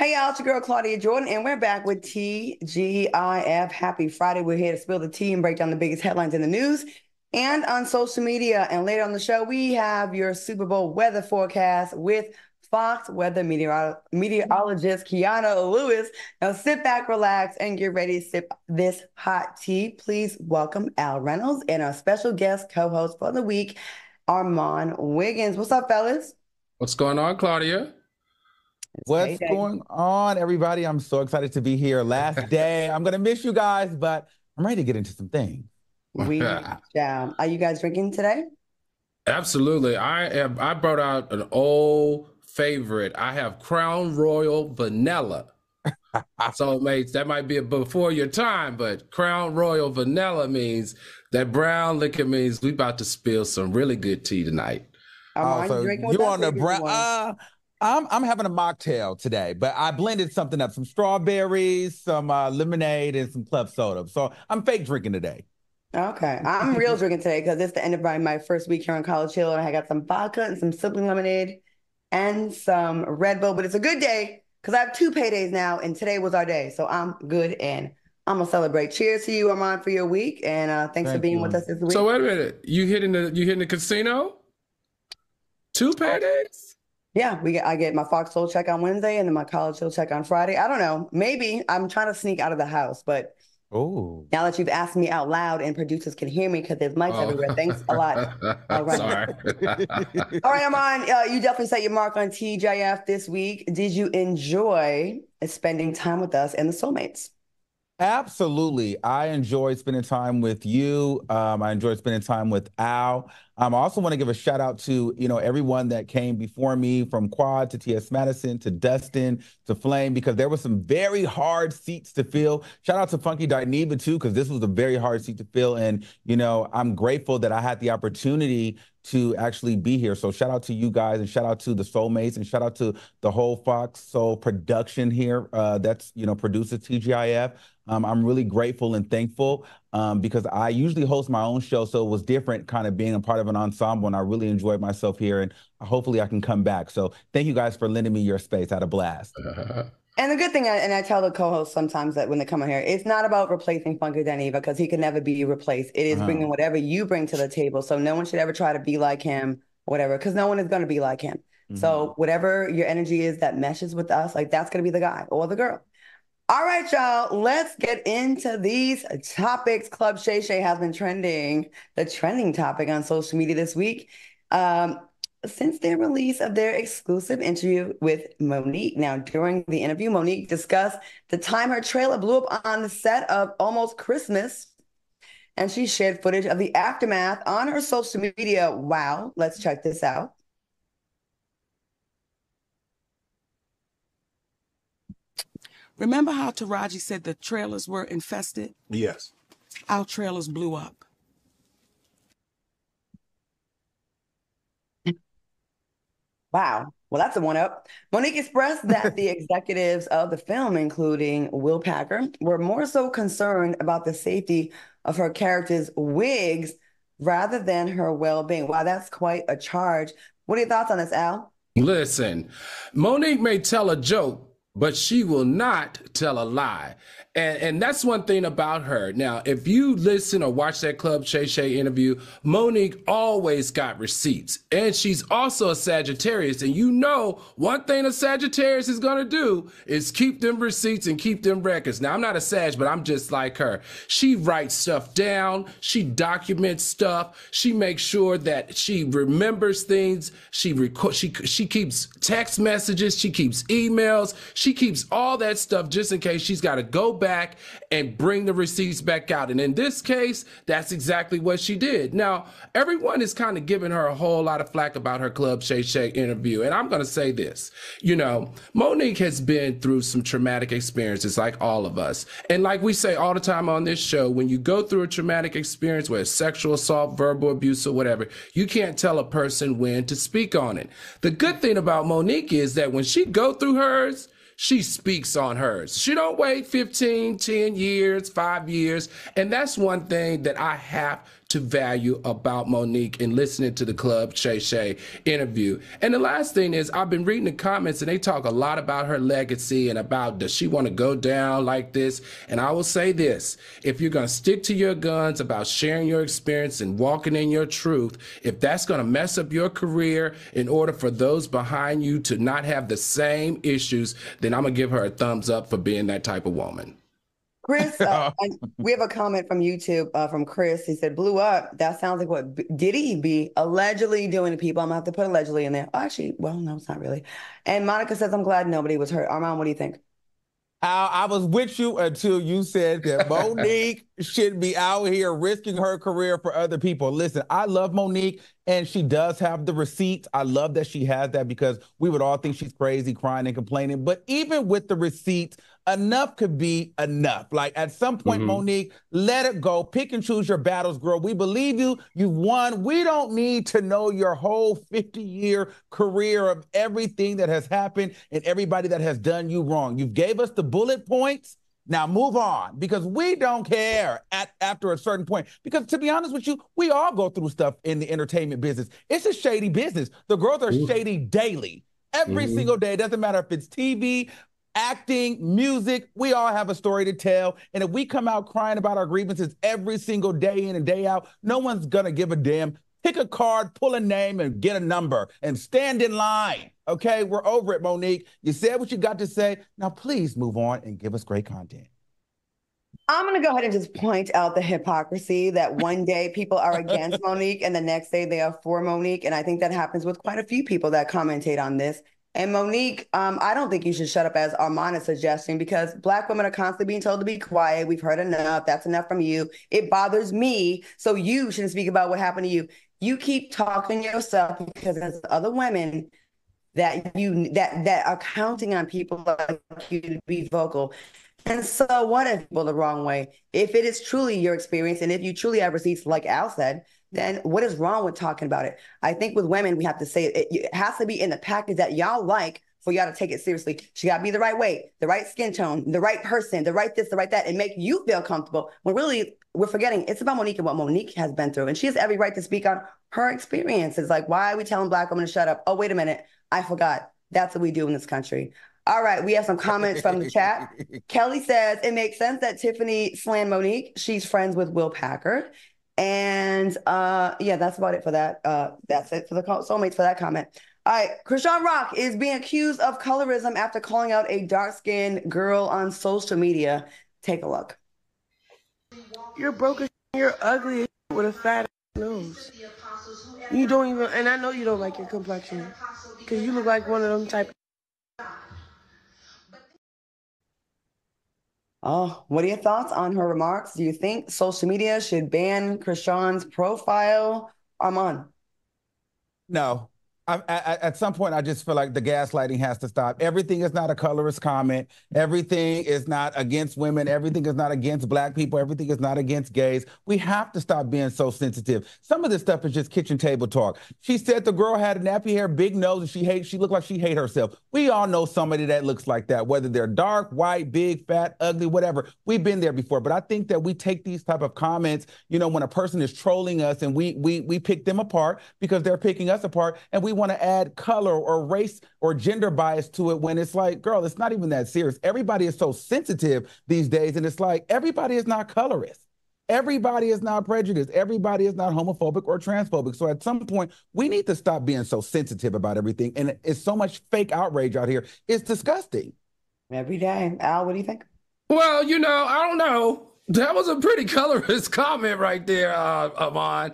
Hey, y'all, it's your girl Claudia Jordan, and we're back with TGIF. Happy Friday. We're here to spill the tea and break down the biggest headlines in the news and on social media. And later on the show, we have your Super Bowl weather forecast with Fox weather meteorologist Kiana Lewis. Now sit back, relax, and get ready to sip this hot tea. Please welcome Al Reynolds and our special guest co-host for the week, Armand Wiggins. What's up, fellas? What's going on, Claudia? What's going on, everybody? I'm so excited to be here. Last day. I'm going to miss you guys, but I'm ready to get into some things. We shall. Are you guys drinking today? Absolutely. I brought out an old favorite. I have Crown Royal Vanilla. So that might be before your time, but Crown Royal Vanilla means that brown liquor means we about to spill some really good tea tonight. So you on the brown? I'm having a mocktail today, but I blended something up, some strawberries, some lemonade, and some club soda. So I'm fake drinking today. Okay. I'm real drinking today because it's the end of my first week here on College Hill, and I got some vodka and some Simply Lemonade and some Red Bull. But it's a good day because I have 2 paydays now, and today was our day. So I'm good, and I'm going to celebrate. Cheers to you, Armand, for your week, and thanks for being with us this week. So wait a minute. You hitting the casino? 2 paydays? Yeah, I get my Fox Soul check on Wednesday and then my College Hill check on Friday. I don't know. Maybe I'm trying to sneak out of the house, but now that you've asked me out loud and producers can hear me because there's mics everywhere. Thanks a lot. All right. Sorry. All right, Armand, you definitely set your mark on TGIF this week. Did you enjoy spending time with us and the Soulmates? Absolutely. I enjoyed spending time with you. I enjoyed spending time with Al. I also want to give a shout out to, everyone that came before me, from Quad to T.S. Madison to Dustin to Flame, because there were some very hard seats to fill. Shout out to Funky Dineva too, because this was a very hard seat to fill. And, I'm grateful that I had the opportunity to actually be here. So shout out to you guys, and shout out to the Soulmates, and shout out to the whole Fox Soul production here that's, produces TGIF. I'm really grateful and thankful because I usually host my own show, so it was different kind of being a part of an ensemble, and I really enjoyed myself here, and hopefully I can come back. So thank you guys for lending me your space. I had a blast. And the good thing, and I tell the co-hosts sometimes that when they come on here, it's not about replacing Funky Dineva because he can never be replaced. It is bringing whatever you bring to the table. So no one should ever try to be like him, whatever, because no one is going to be like him. So whatever your energy is that meshes with us, like that's going to be the guy or the girl. All right, y'all, let's get into these topics. Club Shay Shay has been trending, the trending topic on social media this week, since their release of their exclusive interview with Monique. Now, during the interview, Monique discussed the time her trailer blew up on the set of Almost Christmas, and she shared footage of the aftermath on her social media. Wow, let's check this out. Remember how Taraji said the trailers were infested? Yes. Our trailers blew up. Wow. Well, that's a one-up. Monique expressed that the executives of the film, including Will Packer, were more so concerned about the safety of her character's wigs rather than her well-being. Wow, that's quite a charge. What are your thoughts on this, Al? Listen, Monique may tell a joke, but she will not tell a lie. And that's one thing about her. Now, if you listen or watch that Club Shay Shay interview, Monique always got receipts. And she's also a Sagittarius. And one thing a Sagittarius is going to do is keep them receipts and keep them records. Now, I'm not a Sag, but I'm just like her. She writes stuff down. She documents stuff. She makes sure that she remembers things. She keeps text messages. She keeps emails. She keeps all that stuff just in case she's got to go back and bring the receipts back out. And in this case, that's exactly what she did. Now, everyone is kind of giving her a whole lot of flack about her Club Shay Shay interview. And I'm going to say this, Monique has been through some traumatic experiences like all of us. And like we say all the time on this show, when you go through a traumatic experience, whether it's sexual assault, verbal abuse, or whatever, you can't tell a person when to speak on it. The good thing about Monique is that when she go through hers, she speaks on hers. She don't wait 15, 10 years, 5 years. And that's one thing that I have to value about Monique and listening to the Club Shay Shay interview. And the last thing is, I've been reading the comments and they talk a lot about her legacy and about, does she want to go down like this? And I will say this, if you're going to stick to your guns about sharing your experience and walking in your truth, if that's going to mess up your career in order for those behind you to not have the same issues, then I'm going to give her a thumbs up for being that type of woman. Chris, we have a comment from YouTube from Chris. He said, blew up. That sounds like what Diddy be allegedly doing to people. I'm going to have to put allegedly in there. Oh, actually, well, no, it's not really. And Monica says, I'm glad nobody was hurt. Armand, what do you think? I was with you until you said that Monique should be out here risking her career for other people. Listen, I love Monique, and she does have the receipts. I love that she has that because we would all think she's crazy, crying and complaining. But even with the receipts, enough could be enough. Like at some point, Monique, let it go. Pick and choose your battles, girl. We believe you. You've won. We don't need to know your whole 50-year career of everything that has happened and everybody that has done you wrong. You gave us the bullet points. Now move on, because we don't care after a certain point. Because to be honest with you, we all go through stuff in the entertainment business. It's a shady business. The girls are shady daily, every single day. It doesn't matter if it's TV, acting, music, we all have a story to tell. And if we come out crying about our grievances every single day in and day out, no one's going to give a damn. Pick a card, pull a name, and get a number, and stand in line. Okay, we're over it, Monique. You said what you got to say. Now, please move on and give us great content. I'm going to go ahead and just point out the hypocrisy that one day people are against Monique and the next day they are for Monique. And I think that happens with quite a few people that commentate on this. And Monique, I don't think you should shut up, as Armand is suggesting, because Black women are constantly being told to be quiet. We've heard enough. That's enough from you. It bothers me. So you shouldn't speak about what happened to you. You keep talking yourself because there's other women that are counting on people like you to be vocal. And so what if people the wrong way? If it is truly your experience and if you truly have receipts, like Al said, then what is wrong with talking about it? I think with women, we have to say it has to be in the package that y'all like for y'all to take it seriously. She got to be the right weight, the right skin tone, the right person, the right this, the right that, and make you feel comfortable. When really we're forgetting it's about Monique and what Monique has been through. And she has every right to speak on her experiences. Like, why are we telling Black women to shut up? Oh, wait a minute. I forgot. That's what we do in this country. All right, we have some comments from the chat. Kelly says, it makes sense that Tiffany slammed Monique. She's friends with Will Packard. And yeah, that's about it for that. That's it for the soulmates for that comment. All right, Chrisean Rock is being accused of colorism after calling out a dark-skinned girl on social media. Take a look. You're broke as you're ugly with a fat nose. You don't even, and I know you don't like your complexion because you look like one of them type. Oh, what are your thoughts on her remarks? Do you think social media should ban Chrisean's profile? Armand? No. At some point, I just feel like the gaslighting has to stop. Everything is not a colorist comment. Everything is not against women. Everything is not against Black people. Everything is not against gays. We have to stop being so sensitive. Some of this stuff is just kitchen table talk. She said the girl had nappy hair, big nose, and she looked like she hate herself. We all know somebody that looks like that, whether they're dark, white, big, fat, ugly, whatever. We've been there before. But I think that we take these type of comments, you know, when a person is trolling us and we pick them apart because they're picking us apart, and we want to add color or race or gender bias to it when it's like, girl, it's not even that serious. Everybody is so sensitive these days, and it's like, everybody is not colorist. Everybody is not prejudiced. Everybody is not homophobic or transphobic. So at some point, we need to stop being so sensitive about everything. And it's so much fake outrage out here. It's disgusting. Every day. Al, what do you think? Well, you know, I don't know. That was a pretty colorist comment right there, Amon.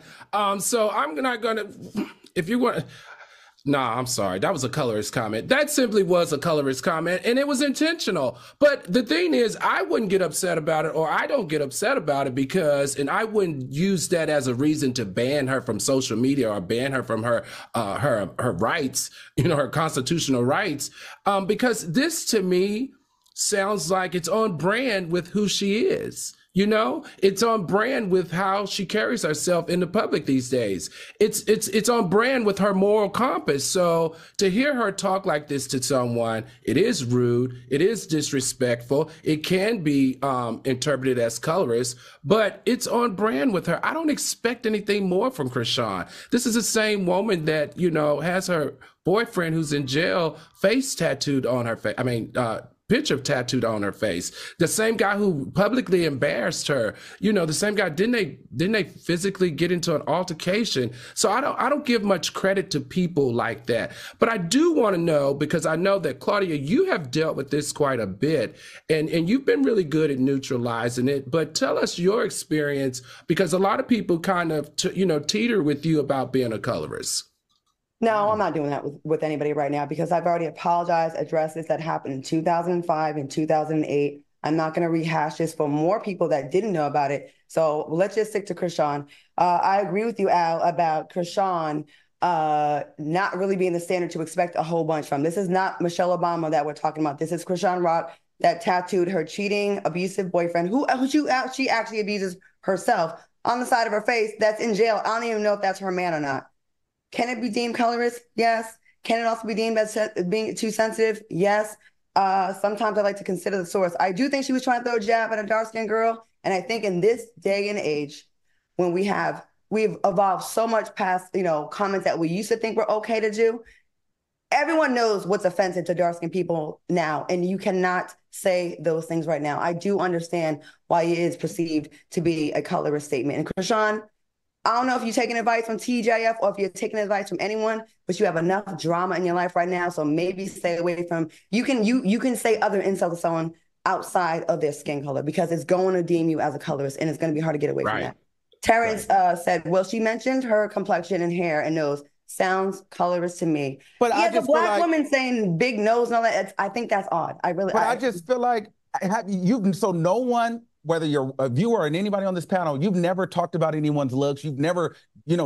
So I'm not going to, if you want... No, I'm sorry. That was a colorist comment. That simply was a colorist comment, and it was intentional. But the thing is, I wouldn't get upset about it, or I don't get upset about it because, and I wouldn't use that as a reason to ban her from social media or ban her from her rights, you know, her constitutional rights, because this to me sounds like it's on brand with who she is. You know, it's on brand with how she carries herself in the public these days. It's on brand with her moral compass. So to hear her talk like this to someone, it is rude, it is disrespectful, it can be interpreted as colorist, but it's on brand with her. I don't expect anything more from Chrisean. This is the same woman that, you know, has her boyfriend who's in jail face tattooed on her face. Picture tattooed on her face. The same guy who publicly embarrassed her. You know, the same guy. Didn't they physically get into an altercation? So I don't give much credit to people like that. But I do want to know, because I know that Claudia, you have dealt with this quite a bit, and you've been really good at neutralizing it. But tell us your experience, because a lot of people kind of teeter with you about being a colorist. No, I'm not doing that with anybody right now, because I've already apologized, addressed this. That happened in 2005 and 2008. I'm not going to rehash this for more people that didn't know about it. So let's just stick to Chrisean. I agree with you, Al, about Chrisean not really being the standard to expect a whole bunch from. This is not Michelle Obama that we're talking about. This is Chrisean Rock that tattooed her cheating, abusive boyfriend, who she actually abuses herself, on the side of her face, that's in jail. I don't even know if that's her man or not. Can it be deemed colorist? Yes. Can it also be deemed as being too sensitive? Yes. Sometimes I like to consider the source. I do think she was trying to throw a jab at a dark-skinned girl. And I think in this day and age, when we've evolved so much past, comments that we used to think were okay to do, everyone knows what's offensive to dark-skinned people now. And you cannot say those things right now. I do understand why it is perceived to be a colorist statement. And Chrisean, I don't know if you're taking advice from TJF or if you're taking advice from anyone, but you have enough drama in your life right now, so maybe stay away from. You can say other insults to someone outside of their skin color, because it's going to deem you as a colorist, and it's going to be hard to get away from that. Terrence said, well, she mentioned her complexion and hair and nose. Sounds colorist to me. But yeah, the black woman saying big nose and all that, I think that's odd. I just feel like so no one, whether you're a viewer or anybody on this panel, you've never talked about anyone's looks. You've never,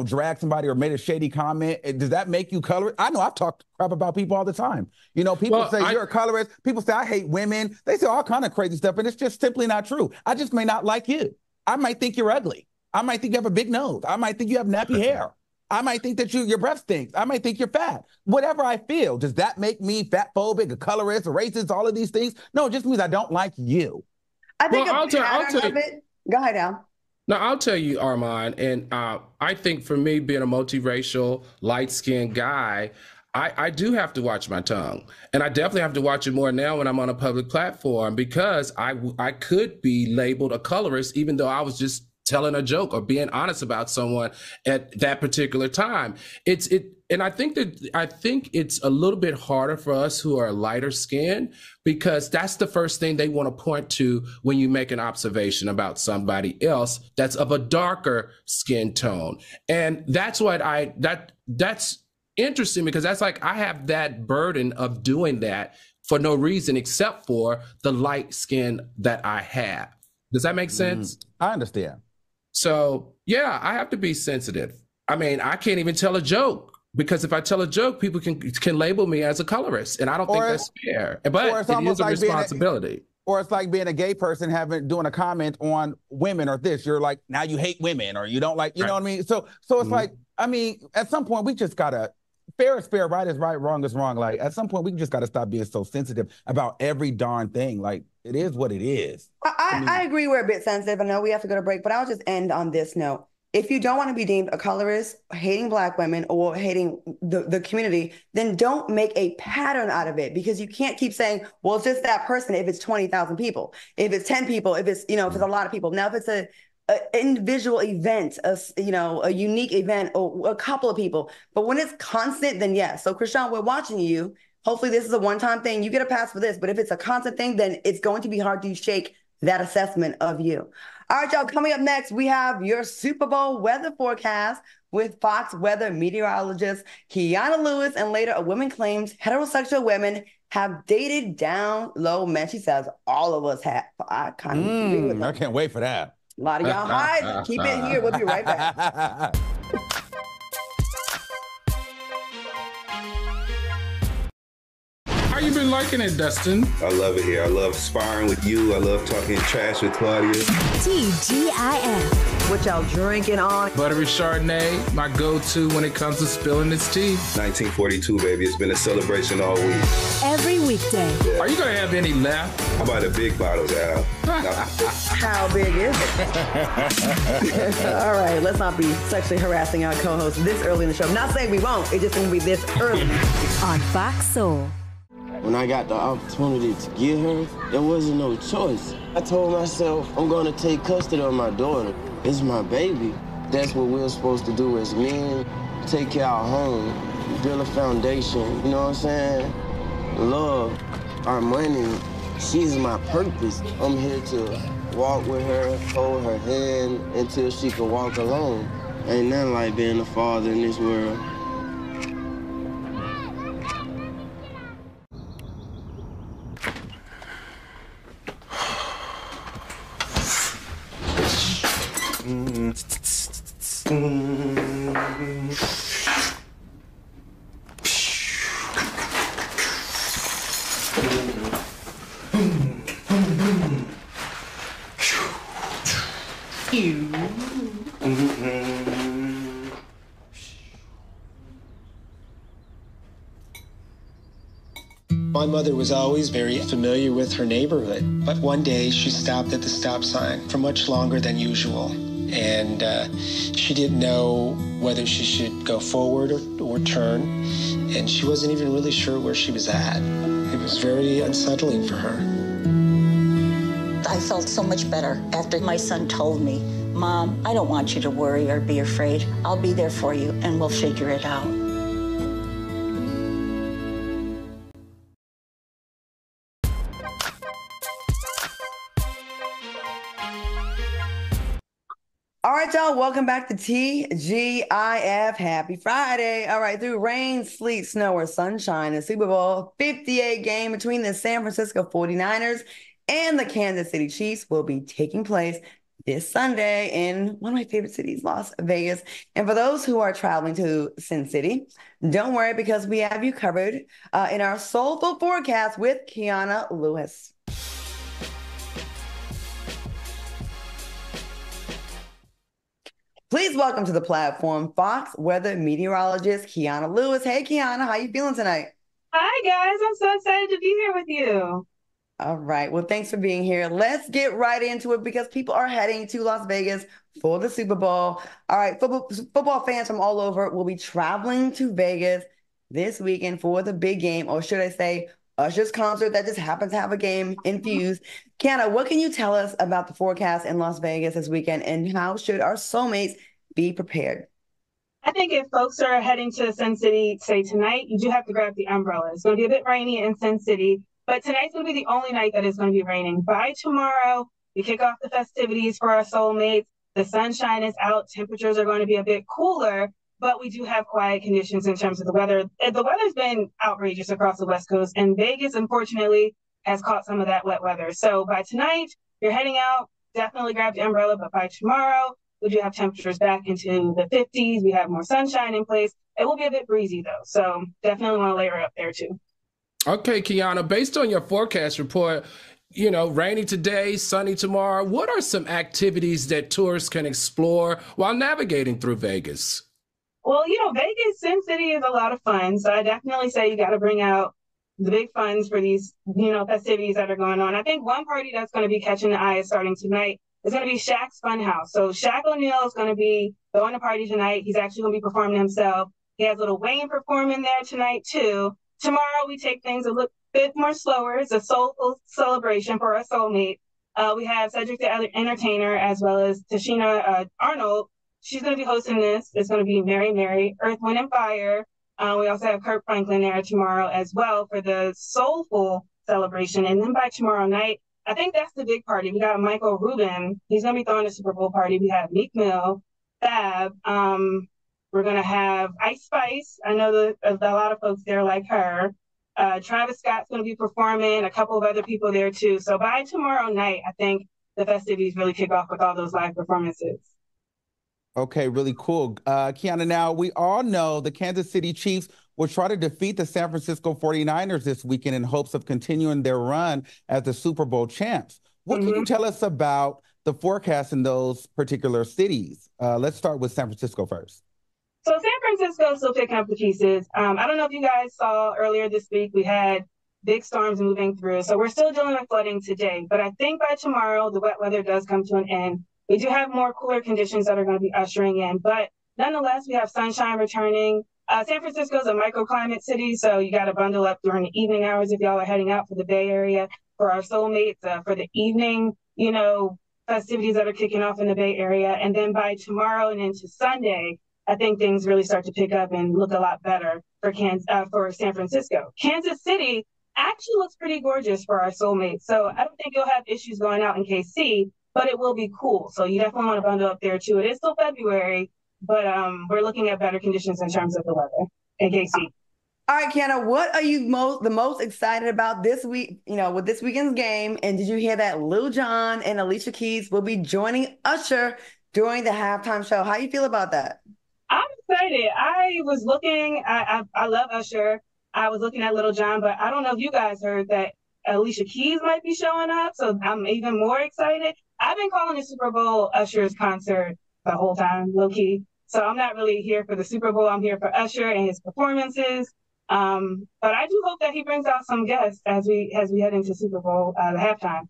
dragged somebody or made a shady comment. Does that make you colorist? I know I've talked crap about people all the time. People say you're a colorist. People say I hate women. They say all kind of crazy stuff, and it's just simply not true. I just may not like you. I might think you're ugly. I might think you have a big nose. I might think you have nappy hair. I might think that your breath stinks. I might think you're fat. Whatever I feel, does that make me fat phobic, a colorist, a racist, all of these things? No, it just means I don't like you. I think I'll tell you. Go ahead, Al. No, I'll tell you, Armand, and I think for me, being a multiracial, light-skinned guy, I do have to watch my tongue. And I definitely have to watch it more now when I'm on a public platform, because I could be labeled a colorist even though I was just telling a joke or being honest about someone at that particular time. And I think it's a little bit harder for us who are lighter skinned, because that's the first thing they want to point to when you make an observation about somebody else that's of a darker skin tone. And that's what that's interesting, because that's like, I have that burden of doing that for no reason except for the light skin that I have. Does that make sense? I understand. So yeah, I have to be sensitive. I mean, I can't even tell a joke, because if I tell a joke, people can label me as a colorist, and I don't think that's fair. But it is a responsibility. Or it's like being a gay person doing a comment on women or this. You're like, now you hate women, or you don't like, you know what I mean? So it's like, I mean, at some point we just gotta, fair is fair, right is right, wrong is wrong. Like at some point we just gotta stop being so sensitive about every darn thing. Like it is what it is. I agree we're a bit sensitive. I know we have to go to break, but I'll just end on this note. If you don't want to be deemed a colorist, hating black women, or hating the community, then don't make a pattern out of it, because you can't keep saying, well, it's just that person if it's 20,000 people, if it's 10 people, if it's, if it's a lot of people. Now, if it's an individual event, a unique event, or a couple of people, but when it's constant, then yes. So Chrisean, we're watching you. Hopefully this is a one-time thing. You get a pass for this, but if it's a constant thing, then it's going to be hard to shake that assessment of you. All right, y'all, coming up next, we have your Super Bowl weather forecast with Fox weather meteorologist Kiana Lewis, and later a woman claims heterosexual women have dated down low men. She says all of us have. I kind of agree with that. I can't wait for that. A lot of y'all hide. Keep it here. We'll be right back. Are really been liking it, Dustin. I love it here. I love sparring with you. I love talking trash with Claudia. TGIF. What y'all drinking on? Buttery Chardonnay, my go-to when it comes to spilling this tea. 1942, baby. It's been a celebration all week. Every weekday. Yeah. Are you going to have any left? How about the big bottles, Al? How big is it? All right, let's not be sexually harassing our co-host this early in the show. I'm not saying we won't. It's just going to be this early. On Fox Soul. When I got the opportunity to get her, there wasn't no choice. I told myself, I'm going to take custody of my daughter. It's my baby. That's what we're supposed to do as men. Take care of our home, build a foundation, you know what I'm saying? Love, our money, she's my purpose. I'm here to walk with her, hold her hand until she can walk alone. Ain't nothing like being a father in this world. My mother was always very familiar with her neighborhood, but one day she stopped at the stop sign for much longer than usual, and she didn't know whether she should go forward or turn, and she wasn't even really sure where she was at. It was very unsettling for her. I felt so much better after my son told me, "Mom, I don't want you to worry or be afraid. I'll be there for you, and we'll figure it out." All right, y'all, welcome back to TGIF. Happy Friday. All right, through rain, sleet, snow, or sunshine, the Super Bowl 58 game between the San Francisco 49ers and the Kansas City Chiefs will be taking place this Sunday in one of my favorite cities, Las Vegas. And for those who are traveling to Sin City, don't worry because we have you covered in our soulful forecast with Kiana Lewis. Please welcome to the platform Fox weather meteorologist Kiana Lewis. Hey, Kiana, how you feeling tonight? Hi, guys. I'm so excited to be here with you. All right. Well, thanks for being here. Let's get right into it because people are heading to Las Vegas for the Super Bowl. All right. Football fans from all over will be traveling to Vegas this weekend for the big game, or should I say Usher's concert that just happens to have a game infused. Kiana, what can you tell us about the forecast in Las Vegas this weekend, and how should our soulmates be prepared? I think if folks are heading to Sin City, say tonight, you do have to grab the umbrella. It's going to be a bit rainy in Sin City, but tonight's going to be the only night that it's going to be raining. By tomorrow, we kick off the festivities for our soulmates. The sunshine is out. Temperatures are going to be a bit cooler, but we do have quiet conditions in terms of the weather. The weather's been outrageous across the West Coast, and Vegas, unfortunately, has caught some of that wet weather. So by tonight, you're heading out, definitely grab the umbrella, but by tomorrow, we do have temperatures back into the 50s. We have more sunshine in place. It will be a bit breezy, though, so definitely want to layer up there, too. Okay, Kiana, based on your forecast report, you know, rainy today, sunny tomorrow, what are some activities that tourists can explore while navigating through Vegas? Well, you know, Vegas, Sin City is a lot of fun. So I definitely say you got to bring out the big funds for these, you know, festivities that are going on. I think one party that's going to be catching the eye is starting tonight. It's going to be Shaq's Funhouse. So Shaq O'Neal is going to be throwing a party tonight. He's actually going to be performing himself. He has Lil Wayne performing there tonight, too. Tomorrow, we take things a little bit more slower. It's a soulful celebration for our soulmate. We have Cedric the Entertainer as well as Tashina Arnold. She's going to be hosting this. It's going to be Mary Mary, Earth, Wind, and Fire. We also have Kirk Franklin there tomorrow as well for the soulful celebration. And then by tomorrow night, I think that's the big party. We got Michael Rubin. He's going to be throwing a Super Bowl party. We have Meek Mill, Fab. We're going to have Ice Spice. I know that a lot of folks there like her. Travis Scott's going to be performing, a couple of other people there too. So by tomorrow night, I think the festivities really kick off with all those live performances. Okay, really cool. Kiana, now we all know the Kansas City Chiefs will try to defeat the San Francisco 49ers this weekend in hopes of continuing their run as the Super Bowl champs. What can you tell us about the forecast in those particular cities? Let's start with San Francisco first. So San Francisco still picking up the pieces. I don't know if you guys saw earlier this week, we had big storms moving through. So we're still dealing with flooding today. But I think by tomorrow, the wet weather does come to an end. We do have more cooler conditions that are going to be ushering in. But nonetheless, we have sunshine returning. San Francisco is a microclimate city, so you got to bundle up during the evening hours if y'all are heading out for the Bay Area. For our soulmates, for the evening, festivities that are kicking off in the Bay Area. And then by tomorrow and into Sunday, I think things really start to pick up and look a lot better for San Francisco. Kansas City actually looks pretty gorgeous for our soulmates. So I don't think you'll have issues going out in KC, but it will be cool. So you definitely want to bundle up there too. It is still February, but we're looking at better conditions in terms of the weather in KC. All right, Kiana, what are you the most excited about this week, with this weekend's game? And did you hear that Lil Jon and Alicia Keys will be joining Usher during the halftime show? How you feel about that? I'm excited. I was looking, I love Usher. I was looking at Lil Jon, but I don't know if you guys heard that Alicia Keys might be showing up, so I'm even more excited. I've been calling the Super Bowl Usher's concert the whole time, low key. So I'm not really here for the Super Bowl. I'm here for Usher and his performances. But I do hope that he brings out some guests as we head into Super Bowl the halftime.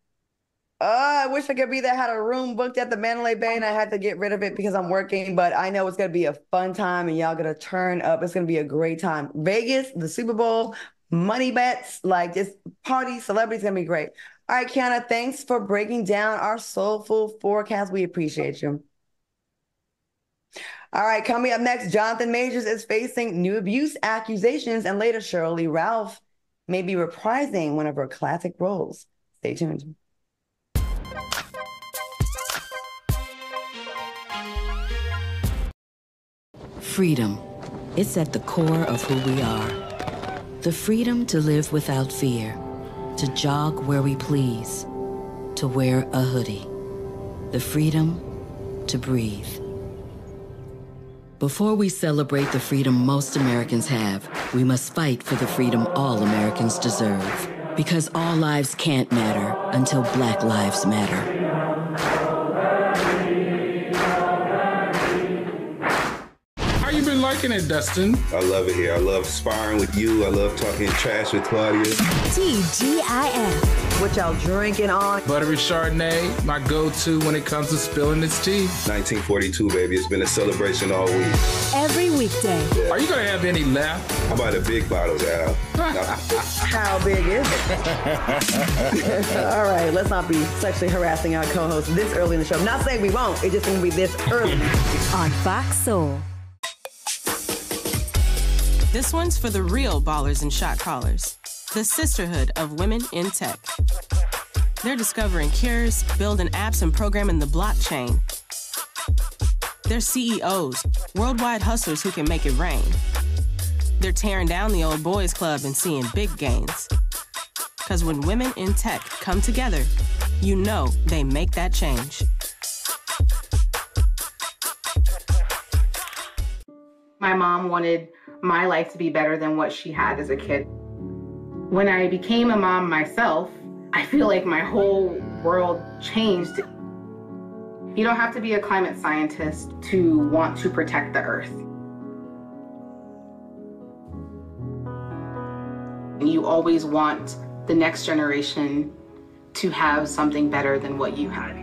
I wish I could be there. I had a room booked at the Mandalay Bay and I had to get rid of it because I'm working, but I know it's going to be a fun time and y'all going to turn up. It's going to be a great time. Vegas, the Super Bowl, money bets, like just parties, celebrities, going to be great. All right, Kiana, thanks for breaking down our soulful forecast. We appreciate you. All right, coming up next, Jonathan Majors is facing new abuse accusations, and later Shirley Ralph may be reprising one of her classic roles. Stay tuned. Freedom. It's at the core of who we are. The freedom to live without fear, to jog where we please, to wear a hoodie. The freedom to breathe. Before we celebrate the freedom most Americans have, we must fight for the freedom all Americans deserve. Because all lives can't matter until Black lives matter. How you been liking it, Dustin? I love it here. I love sparring with you. I love talking trash with Claudia. TGIF. What y'all drinking on? Buttery Chardonnay, my go-to when it comes to spilling this tea. 1942, baby. It's been a celebration all week. Every weekday. Yeah. Are you going to have any left? How about the big bottles, Al? How big is it? All right, let's not be sexually harassing our co-hosts this early in the show. Not saying we won't. It's just going to be this early. On Fox Soul. This one's for the real ballers and shot callers. The sisterhood of women in tech. They're discovering cures, building apps, and programming the blockchain. They're CEOs, worldwide hustlers who can make it rain. They're tearing down the old boys club and seeing big gains. Because when women in tech come together, you know they make that change. My mom wanted my life to be better than what she had as a kid. When I became a mom myself, I feel like my whole world changed. You don't have to be a climate scientist to want to protect the earth. You always want the next generation to have something better than what you had.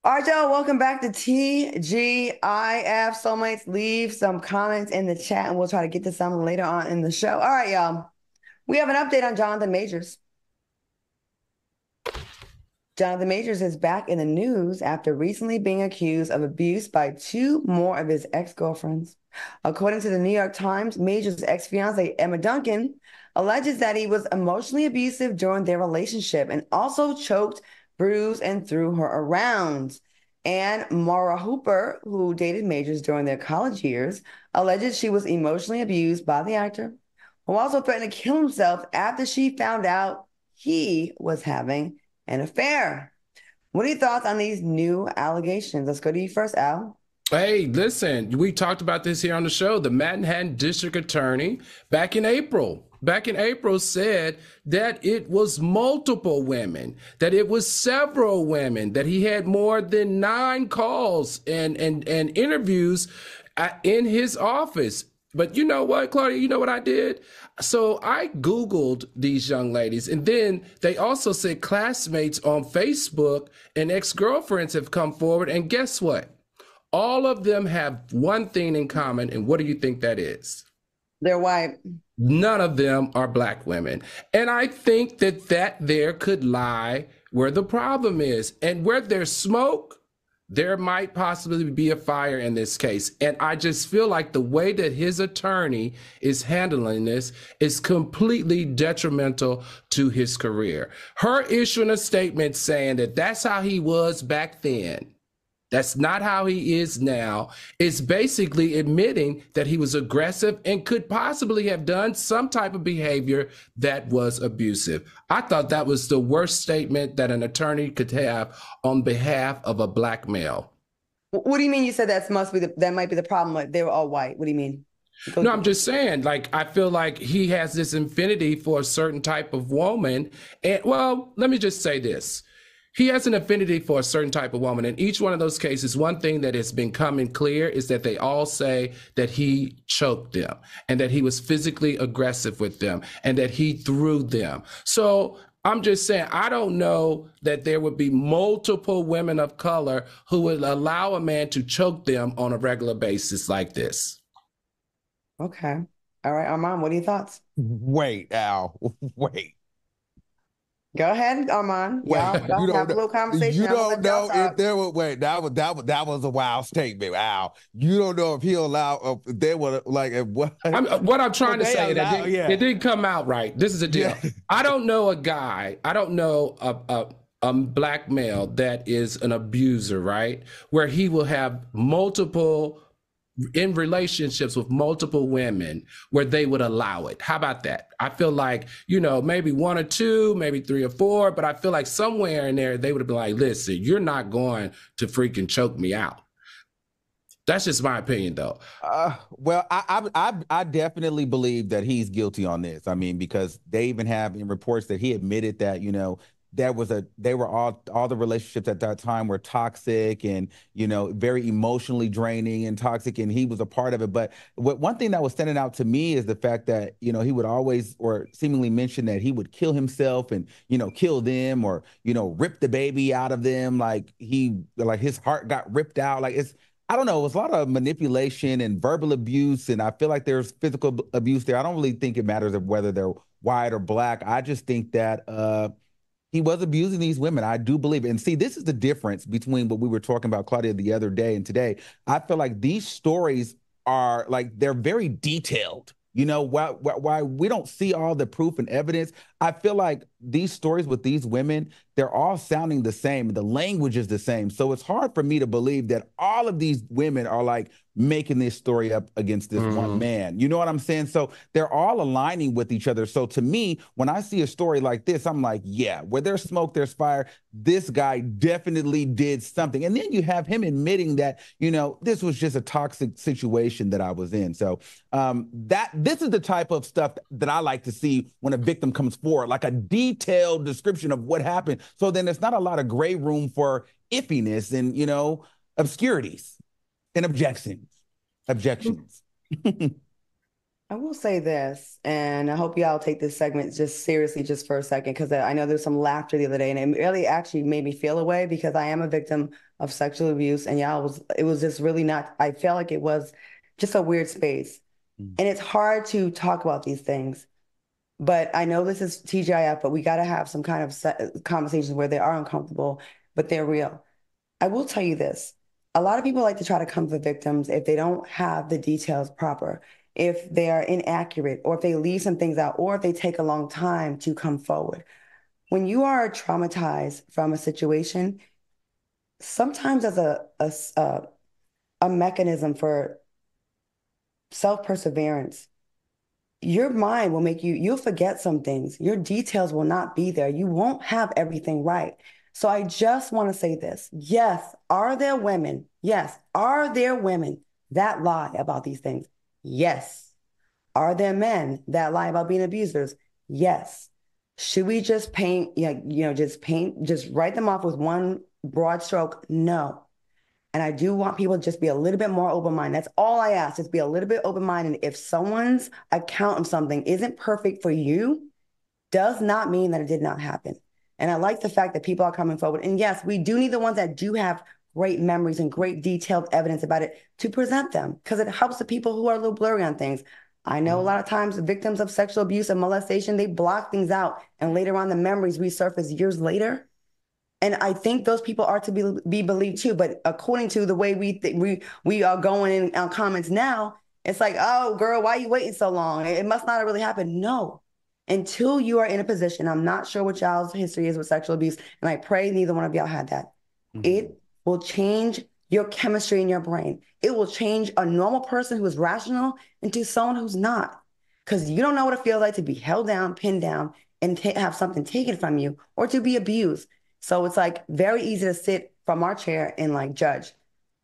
All right, y'all, welcome back to TGIF. Soulmates, leave some comments in the chat and we'll try to get to some later on in the show. All right, y'all. We have an update on Jonathan Majors. Jonathan Majors is back in the news after recently being accused of abuse by two more of his ex-girlfriends. According to the New York Times, Majors' ex-fiancée, Emma Duncan, alleges that he was emotionally abusive during their relationship and also choked, bruised, and threw her around. And Maura Hooper, who dated Majors during their college years, alleges she was emotionally abused by the actor, who also threatened to kill himself after she found out he was having an affair. What are your thoughts on these new allegations? Let's go to you first, Al. Hey, listen, we talked about this here on the show. The Manhattan District Attorney back in April said that it was multiple women, that it was several women, that he had more than 9 calls and interviews in his office. But you know what, Claudia, you know what I did? So I Googled these young ladies, and then they also said classmates on Facebook and ex-girlfriends have come forward. And guess what? All of them have one thing in common. And what do you think that is? They're white. None of them are Black women. And I think that there could lie where the problem is. And where there's smoke, there might possibly be a fire in this case. And I just feel like the way that his attorney is handling this is completely detrimental to his career. Her issuing a statement saying that that's how he was back then, that's not how he is now, is basically admitting that he was aggressive and could possibly have done some type of behavior that was abusive. I thought that was the worst statement that an attorney could have on behalf of a Black male. What do you mean you said that might be the problem? They were all white. What do you mean? No, I'm just saying, like, I feel like he has this affinity for a certain type of woman. And, well, let me just say this. He has an affinity for a certain type of woman. In each one of those cases, one thing that has been coming clear is that they all say that he choked them and that he was physically aggressive with them and that he threw them. So I'm just saying, I don't know that there would be multiple women of color who would allow a man to choke them on a regular basis like this. Okay. All right, Armand, what are your thoughts? Wait, Al, wait. Go ahead, Armand. Y'all have a little conversation. You don't know if there were that was a wild statement, Al. You don't know if he'll allow if they would like if what I'm trying to say that it didn't come out right. This is a deal. Yeah. I don't know a guy. I don't know a Black male that is an abuser, right? Where he will have multiple in relationships with multiple women where they would allow it. How about that? I feel like, maybe 1 or 2, maybe 3 or 4, but I feel like somewhere in there, they would have been like, listen, you're not going to freaking choke me out. That's just my opinion, though. Well, I definitely believe that he's guilty on this. I mean, because they even have in reports that he admitted that, they were all the relationships at that time were toxic and, very emotionally draining and toxic, and he was a part of it. But one thing that was standing out to me is the fact that, he would always or seemingly mention that he would kill himself and, kill them or, rip the baby out of them. Like his heart got ripped out. Like I don't know. It was a lot of manipulation and verbal abuse. And I feel like there's physical abuse there. I don't really think it matters of whether they're white or Black. I just think that, he was abusing these women. I do believe it. And see, this is the difference between what we were talking about, Claudia, the other day and today. I feel like these stories are they're very detailed. Why we don't see all the proof and evidence. I feel like these stories with these women, they're all sounding the same. The language is the same. So it's hard for me to believe that all of these women are making this story up against this one man. You know what I'm saying? So they're all aligning with each other. So to me, when I see a story like this, I'm like, yeah, where there's smoke, there's fire. This guy definitely did something. And then you have him admitting that, this was just a toxic situation that I was in. So this is the type of stuff that I like to see when a victim comes forward, like a detailed description of what happened. So then there's not a lot of gray room for iffiness and, obscurities and objections. I will say this, and I hope y'all take this segment just seriously just for a second, because I know there's some laughter the other day, and it really actually made me feel a way because I am a victim of sexual abuse, and it was just really not, I felt like it was just a weird space. And it's hard to talk about these things, but I know this is TGIF, but we got to have some kind of conversations where they are uncomfortable, but they're real. I will tell you this. A lot of people like to try to comfort victims if they don't have the details proper, if they are inaccurate, or if they leave some things out, or if they take a long time to come forward. When you are traumatized from a situation, sometimes as a mechanism for self-perseverance, your mind will make you'll forget some things. Your details will not be there. You won't have everything right. So I just want to say this. Yes, are there women? Yes. Are there women that lie about these things? Yes. Are there men that lie about being abusers? Yes. Should we just just write them off with one broad stroke? No. And I do want people to just be a little bit more open-minded. That's all I ask, just be a little bit open-minded. If someone's account of something isn't perfect for you, does not mean that it did not happen. And I like the fact that people are coming forward. And yes, we do need the ones that do have great memories and great detailed evidence about it to present them, because it helps the people who are a little blurry on things. I know a lot of times the victims of sexual abuse and molestation, they block things out, and later on the memories resurface years later. And I think those people are to be believed too. But according to the way we are going in our comments now, it's like, oh, girl, why are you waiting so long? It must not have really happened. No. Until you are in a position, I'm not sure what y'all's history is with sexual abuse, and I pray neither one of y'all had that. It will change your chemistry in your brain. It will change a normal person who is rational into someone who's not. Because you don't know what it feels like to be held down, pinned down, and have something taken from you, or to be abused. So it's like very easy to sit from our chair and like judge.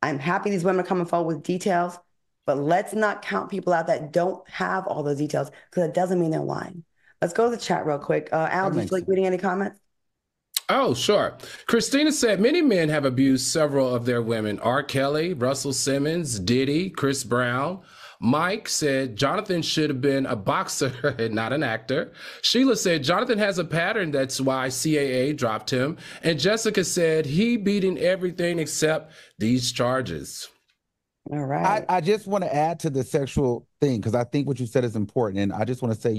I'm happy these women are coming forward with details, but let's not count people out that don't have all those details, because it doesn't mean they're lying. Let's go to the chat real quick. Al, do you like reading any comments? Oh, sure. Christina said, many men have abused several of their women. R. Kelly, Russell Simmons, Diddy, Chris Brown. Mike said, Jonathan should have been a boxer and not an actor. Sheila said, Jonathan has a pattern. That's why CAA dropped him. And Jessica said, he beating everything except these charges. All right. I just want to add to the sexual thing, because I think what you said is important. And I just want to say,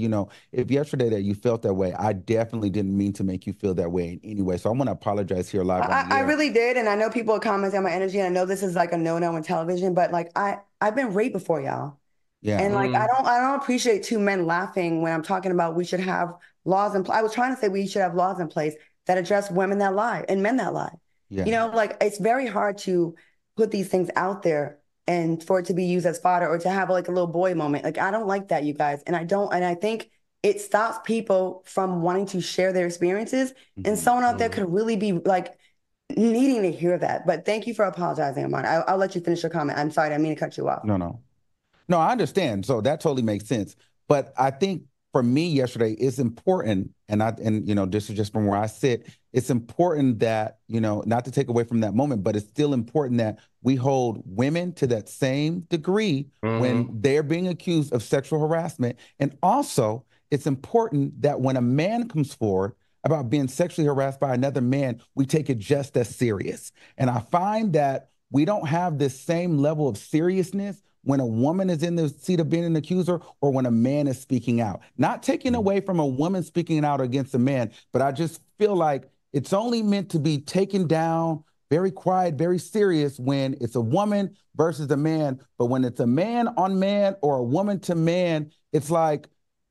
if yesterday that you felt that way, I definitely didn't mean to make you feel that way in any way. So I want to apologize here live on the air. I really did. And I know people are commenting on my energy. And I know this is like a no-no in television, but like I've been raped before, y'all. Yeah. And like I don't appreciate two men laughing when I'm talking about we should have laws in place. I was trying to say we should have laws in place that address women that lie and men that lie. Yeah. Like it's very hard to put these things out there and for it to be used as fodder or to have like a little boy moment. Like, I don't like that, you guys. And I think it stops people from wanting to share their experiences. And someone out there could really be like needing to hear that. But thank you for apologizing, Amon. I'll let you finish your comment. I'm sorry, I didn't mean to cut you off. No, I understand. So that totally makes sense. But I think for me yesterday, it's important, and this is just from where I sit, it's important that, not to take away from that moment, but it's still important that we hold women to that same degree when they're being accused of sexual harassment. And also, it's important that when a man comes forward about being sexually harassed by another man, we take it just as serious. And I find that we don't have this same level of seriousness when a woman is in the seat of being an accuser or when a man is speaking out. Not taking away from a woman speaking out against a man, but I just feel like it's only meant to be taken down, very quiet, very serious when it's a woman versus a man. But when it's a man on man or a woman to man, it's like,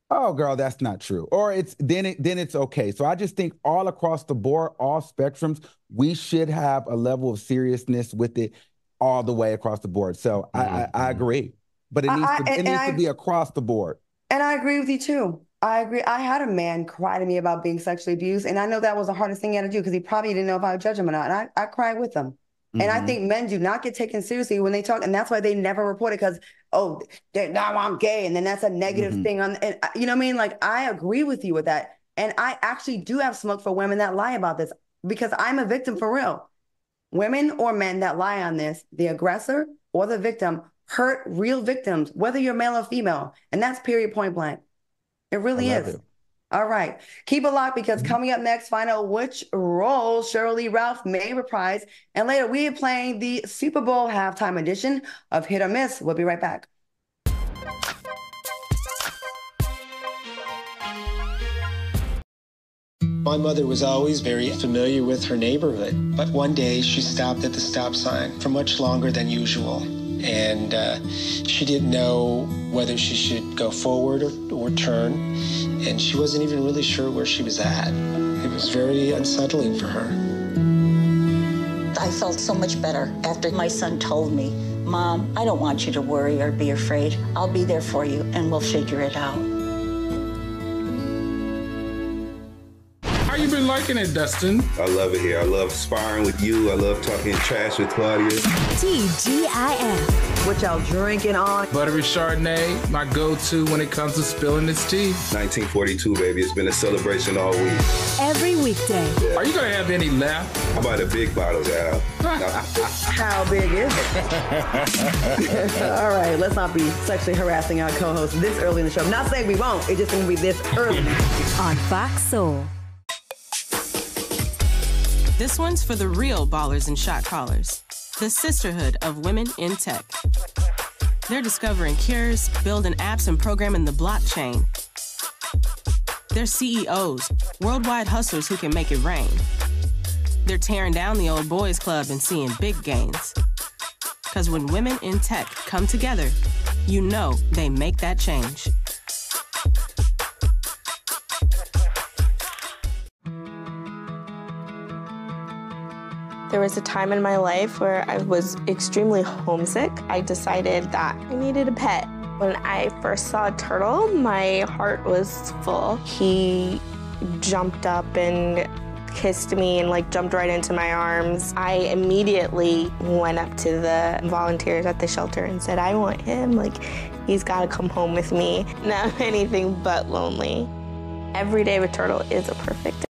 oh, girl, that's not true. Or then it's okay. So I just think all across the board, all spectrums, we should have a level of seriousness with it all the way across the board. So I agree, but it needs to be across the board. And I agree with you too. I agree. I had a man cry to me about being sexually abused, and I know that was the hardest thing he had to do because he probably didn't know if I would judge him or not. And I cried with him. And I think men do not get taken seriously when they talk, and that's why they never report it because, now I'm gay, and then that's a negative thing. And you know what I mean? Like, I agree with you with that. And I actually do have smoke for women that lie about this because I'm a victim for real. Women or men that lie on this, the aggressor or the victim, hurt real victims, whether you're male or female. And that's period, point blank. It really is. All right. Keep it locked because coming up next, find out which role Shirley Ralph may reprise. And later, we are playing the Super Bowl halftime edition of Hit or Miss. We'll be right back. My mother was always very familiar with her neighborhood, but one day she stopped at the stop sign for much longer than usual. And she didn't know whether she should go forward or turn, and she wasn't even really sure where she was at. It was very unsettling for her. I felt so much better after my son told me, Mom, I don't want you to worry or be afraid. I'll be there for you, and we'll figure it out. How you been liking it, Dustin? I love it here. I love sparring with you. I love talking trash with Claudia. TGIF. What y'all drinking on? Buttery Chardonnay, my go-to when it comes to spilling this tea. 1942, baby. It's been a celebration all week. Every weekday. Yeah. Are you gonna have any left? How about a big bottle, Al? How big is it? All right, let's not be sexually harassing our co-host this early in the show. I'm not saying we won't. It's just going to be this early. On Fox Soul. This one's for the real ballers and shot callers, the sisterhood of women in tech. They're discovering cures, building apps, and programming the blockchain. They're CEOs, worldwide hustlers who can make it rain. They're tearing down the old boys club and seeing big gains. Because when women in tech come together, you know they make that change. There was a time in my life where I was extremely homesick. I decided that I needed a pet. When I first saw a turtle, my heart was full. He jumped up and kissed me and jumped right into my arms. I immediately went up to the volunteers at the shelter and said, I want him. He's got to come home with me. Now I'm anything but lonely. Every day with Turtle is a perfect day.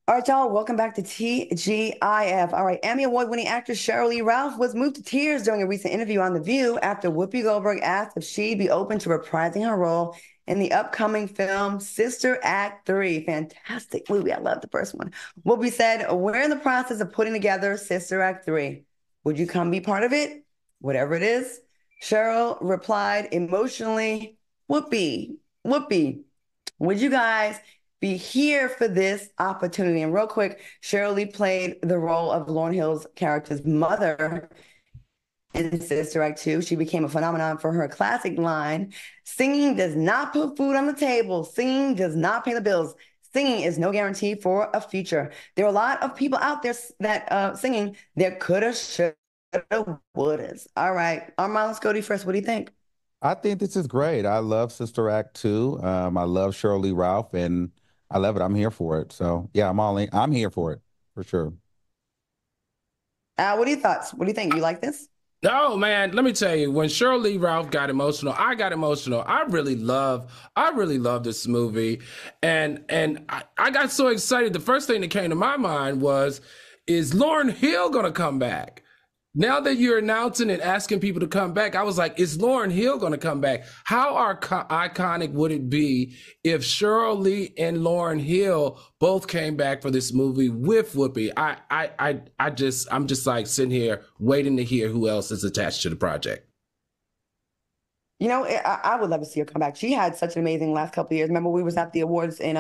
All right, y'all, welcome back to TGIF. All right, Emmy Award-winning actress Cheryl Lee Ralph was moved to tears during a recent interview on The View after Whoopi Goldberg asked if she'd be open to reprising her role in the upcoming film Sister Act 3. Fantastic movie. I love the first one. Whoopi said, we're in the process of putting together Sister Act 3. Would you come be part of it? Whatever it is. Cheryl replied emotionally, Whoopi, would you guys be here for this opportunity? And real quick, Cheryl Lee played the role of Lauryn Hill's character's mother in Sister Act 2. She became a phenomenon for her classic line, singing does not put food on the table. Singing does not pay the bills. Singing is no guarantee for a future. There are a lot of people out there that singing their coulda, shoulda, wouldas. All right, Armand, let's go to you first. What do you think? I think this is great. I love Sister Act 2. I love Cheryl Lee Ralph, and I love it. I'm here for it. So yeah, I'm here for it for sure. Al, what are your thoughts? What do you think? You like this? No, man, let me tell you, when Cheryl Lee Ralph got emotional, I got emotional. I really love this movie. And I got so excited. The first thing that came to my mind was, is Lauryn Hill gonna come back? Now that you're announcing and asking people to come back, I was like, is Lauryn Hill going to come back? How iconic would it be if Cheryl Lee and Lauryn Hill both came back for this movie with Whoopi? I'm just like sitting here waiting to hear who else is attached to the project. You know, I would love to see her come back. She had such an amazing last couple of years. Remember, we was at the awards in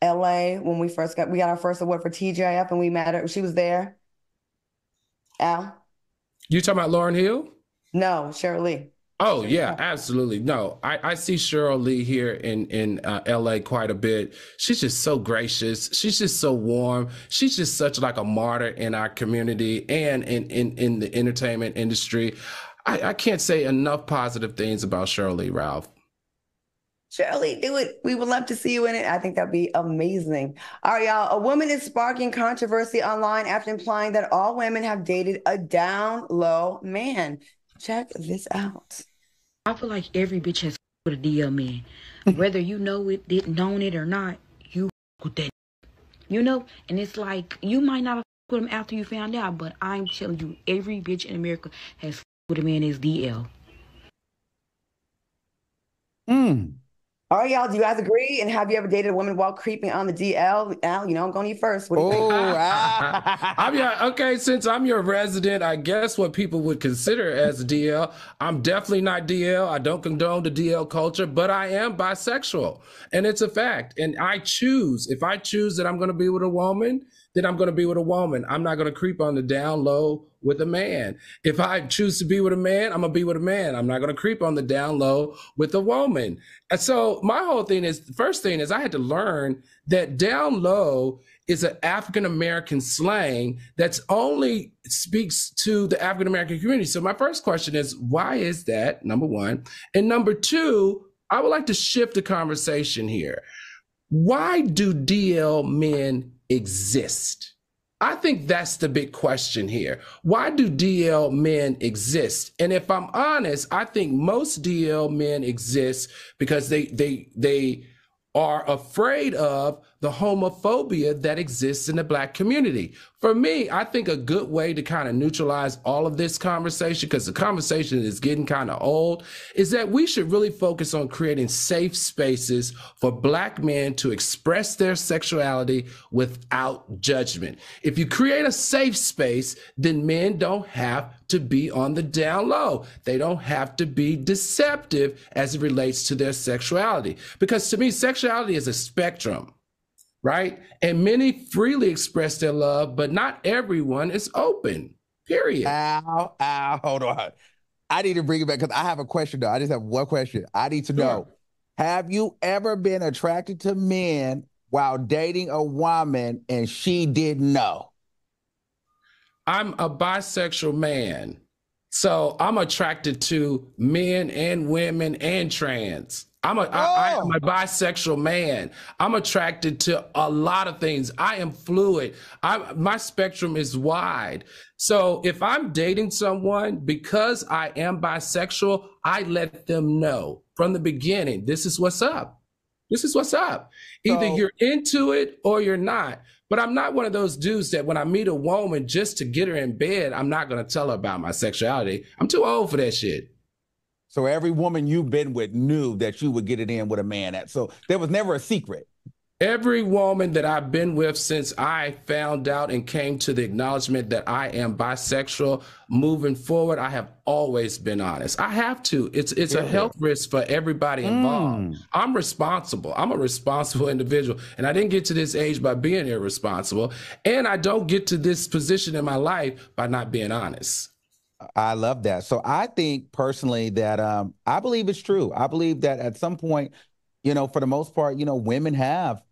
LA when we got our first award for TGIF, and we met her. She was there. Al? You talking about Lauryn Hill? No, Cheryl Lee. Oh, yeah, absolutely. No, I see Cheryl Lee here in LA quite a bit. She's just so gracious. She's just so warm. She's just such like a martyr in our community and in the entertainment industry. I can't say enough positive things about Cheryl Lee Ralph. Shirley, do it. We would love to see you in it. I think that'd be amazing. All right, y'all. A woman is sparking controversy online after implying that all women have dated a down low man. Check this out. I feel like every bitch has with a DL man. Whether you know it, didn't know it or not, you with that. You know? And it's like, you might not have with him after you found out, but I'm telling you, every bitch in America has with a man as DL. All right, y'all, do you guys agree? And have you ever dated a woman while creeping on the DL? Al, you know I'm going to you first. What do you think? Okay, since I'm your resident, I guess what people would consider as DL. I'm definitely not DL. I don't condone the DL culture, but I am bisexual. And it's a fact. And if I choose that I'm going to be with a woman, then I'm going to be with a woman. I'm not going to creep on the down low with a man. If I choose to be with a man, I'm going to be with a man. I'm not going to creep on the down low with a woman. And so my whole thing is, the first thing is I had to learn that down low is an African-American slang that's only speaks to the African-American community. So my first question is, why is that, number one? And number two, I would like to shift the conversation here. Why do DL men exist? I think that's the big question here. Why do DL men exist? And if I'm honest, I think most DL men exist because they are afraid of the homophobia that exists in the Black community. For me, I think a good way to kind of neutralize all of this conversation, because the conversation is getting kind of old, is that we should really focus on creating safe spaces for Black men to express their sexuality without judgment. If you create a safe space, then men don't have to be on the down low. They don't have to be deceptive as it relates to their sexuality. Because to me, sexuality is a spectrum, right? And many freely express their love, but not everyone is open, period. Hold on. I need to bring it back because I have a question, though. I just have one question. I need to know, have you ever been attracted to men while dating a woman and she didn't know? I'm a bisexual man, so I'm attracted to men and women and trans. I am a bisexual man. I'm attracted to a lot of things. I am fluid. My spectrum is wide. So if I'm dating someone, because I am bisexual, I let them know from the beginning, this is what's up. This is what's up. Either you're into it or you're not. But I'm not one of those dudes that when I meet a woman just to get her in bed, I'm not going to tell her about my sexuality. I'm too old for that shit. So every woman you've been with knew that you would get it in with a man. So there was never a secret. Every woman that I've been with since I found out and came to the acknowledgement that I am bisexual, moving forward, I have always been honest. I have to. It's a health risk for everybody involved. I'm responsible. I'm a responsible individual. And I didn't get to this age by being irresponsible. And I don't get to this position in my life by not being honest. I love that. So I think personally that I believe it's true. I believe that at some point, for the most part, women have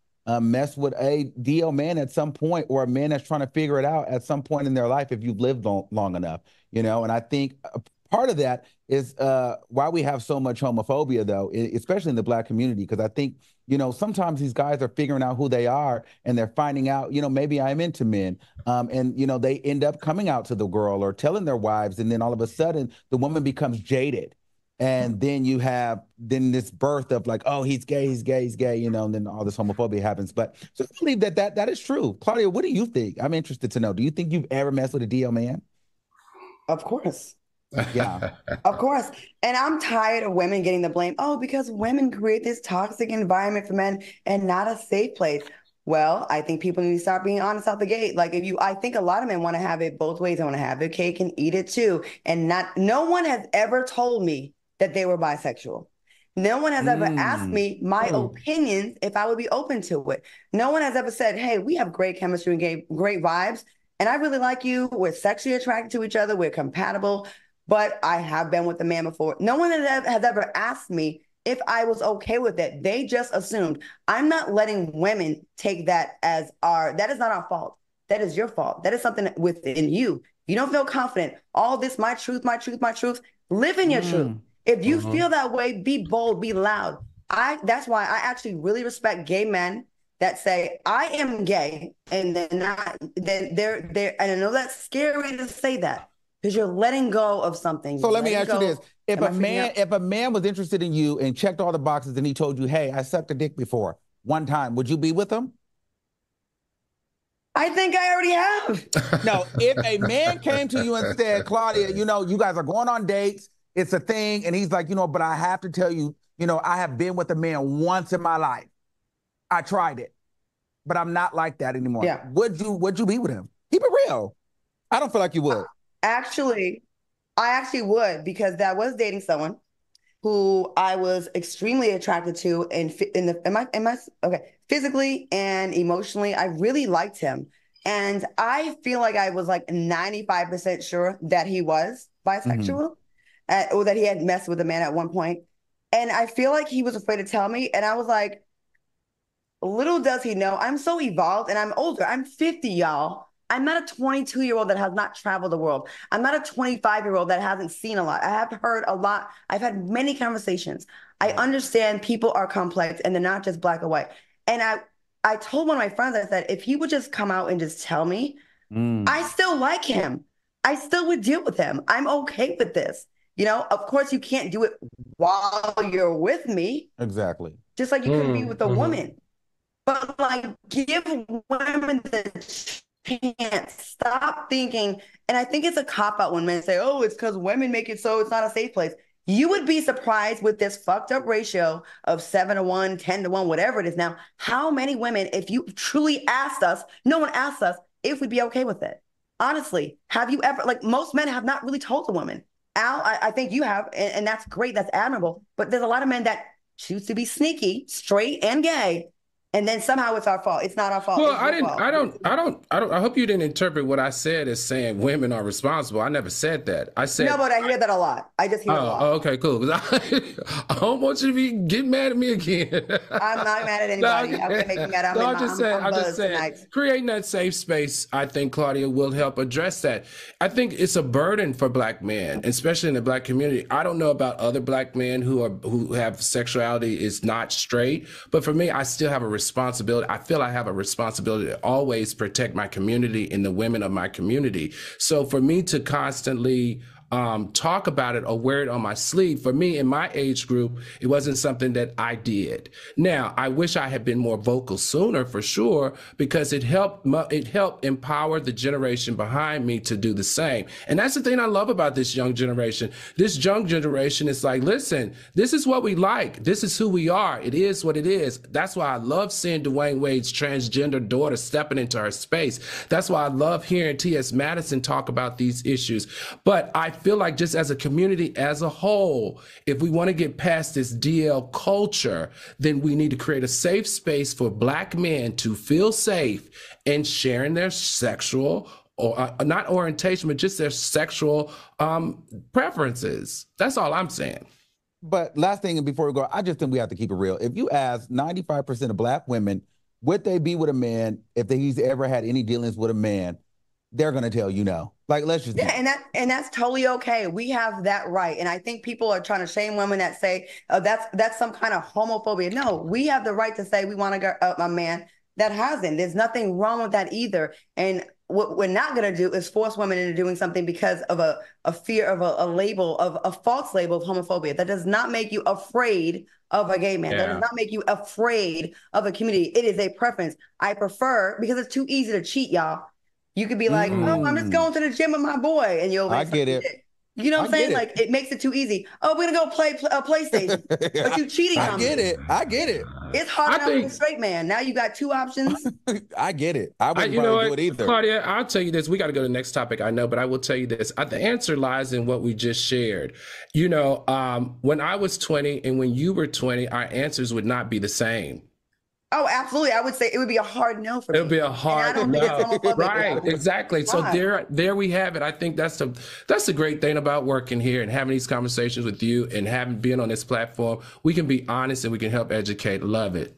messed with a DL man at some point, or a man that's trying to figure it out at some point in their life if you've lived long enough, and I think part of that is why we have so much homophobia, though, especially in the Black community, because I think, sometimes these guys are figuring out who they are and they're finding out, maybe I'm into men. And, they end up coming out to the girl or telling their wives. And then all of a sudden the woman becomes jaded. And then you have this birth of like, oh, he's gay, and then all this homophobia happens. But so I believe that is true. Claudia, what do you think? I'm interested to know. Do you think you've ever messed with a DL man? Of course. Yeah. Of course. And I'm tired of women getting the blame. Oh, because women create this toxic environment for men and not a safe place. Well, I think people need to start being honest out the gate. Like I think a lot of men want to have it both ways. They want to have their cake and eat it too. And no one has ever told me that they were bisexual. No one has ever asked me my opinions if I would be open to it. No one has ever said, hey, we have great chemistry and great vibes, and I really like you. We're sexually attracted to each other. We're compatible, but I have been with a man before. No one has ever asked me if I was okay with it. They just assumed. I'm not letting women take that as that is not our fault. That is your fault. That is something within you. You don't feel confident. All this, my truth, my truth, my truth. Live in your truth. If you feel that way, be bold, be loud. That's why I actually really respect gay men that say, I am gay, and they're not, they're, and I know that's scary to say that, because you're letting go of something. So let me ask you this. If a man was interested in you and checked all the boxes and he told you, hey, I sucked a dick before one time, would you be with him? I think I already have. No, if a man came to you and said, Claudia, you guys are going on dates, it's a thing. And he's like, but I have to tell you, I have been with a man once in my life. I tried it, but I'm not like that anymore. Yeah. Would you be with him? Keep it real. I don't feel like you would. Actually, I actually would, because I was dating someone who I was extremely attracted to, and physically and emotionally, I really liked him. And I feel like I was like 95% sure that he was bisexual, or that he had messed with a man at one point. And I feel like he was afraid to tell me. And I was like, little does he know, I'm so evolved and I'm older. I'm 50, y'all. I'm not a 22-year-old that has not traveled the world. I'm not a 25-year-old that hasn't seen a lot. I have heard a lot. I've had many conversations. I understand people are complex and they're not just black or white. And I told one of my friends, I said, if he would just come out and just tell me, I still like him. I still would deal with him. I'm okay with this. You know, of course, you can't do it while you're with me. Exactly. Just like you couldn't be with a woman. But like, give women the chance. Stop thinking. And I think it's a cop-out when men say, oh, it's because women make it so it's not a safe place. You would be surprised with this fucked up ratio of 7-to-1, 10-to-1, whatever it is now, how many women, if you truly asked us, no one asked us if we'd be okay with it. Honestly, have you ever, like, most men have not really told a woman. Al, I think you have, and that's great, that's admirable. But there's a lot of men that choose to be sneaky, straight and gay, and then somehow it's our fault. It's not our fault. Well, I hope you didn't interpret what I said as saying women are responsible. I never said that. I said no, but I hear that a lot. I just hear it a lot. Oh, okay, cool. 'Cause I don't want you to be getting mad at me again. I'm not mad at anybody. I'm gonna make you mad. I'm just saying, creating that safe space, I think Claudia will help address that. I think it's a burden for black men, especially in the black community. I don't know about other black men who have sexuality is not straight, but for me, I still have a responsibility. I feel I have a responsibility to always protect my community and the women of my community. So for me to constantly talk about it or wear it on my sleeve, for me in my age group, it wasn't something that I did. Now, I wish I had been more vocal sooner for sure, because it helped empower the generation behind me to do the same. And that's the thing I love about this young generation. This young generation is like, listen, this is what we like. This is who we are. It is what it is. That's why I love seeing Dwayne Wade's transgender daughter stepping into her space. That's why I love hearing T.S. Madison talk about these issues. But I feel like just as a community as a whole, if we want to get past this DL culture, then we need to create a safe space for black men to feel safe in sharing their sexual or not orientation, but just their sexual preferences. That's all I'm saying. But last thing, and before we go, I just think we have to keep it real. If you ask 95% of black women, would they be with a man if he's ever had any dealings with a man, they're going to tell you no. Like, let's just and that's totally okay. We have that right. And I think people are trying to shame women that say, oh, that's some kind of homophobia. No, we have the right to say we want a man that hasn't. There's nothing wrong with that either. And what we're not going to do is force women into doing something because of a fear of a label, of a false label of homophobia. That does not make you afraid of a gay man. That does not make you afraid of a community. It is a preference. I prefer, because it's too easy to cheat, y'all. You could be like, oh, I'm just going to the gym with my boy. And you'll get it. You know what I'm saying? Like, it makes it too easy. Oh, we're going to go play PlayStation. But you cheating on me. I get it. It's hard enough with a straight man. Now you got two options. I get it. I wouldn't do it either. Claudia, I'll tell you this. We got to go to the next topic, I know, but I will tell you this. The answer lies in what we just shared. You know, when I was 20 and when you were 20, our answers would not be the same. Oh, absolutely. I would say it would be a hard no for me. It would be a hard no. Right, exactly. So there we have it. I think that's the great thing about working here and having these conversations with you and being on this platform. We can be honest and we can help educate. Love it.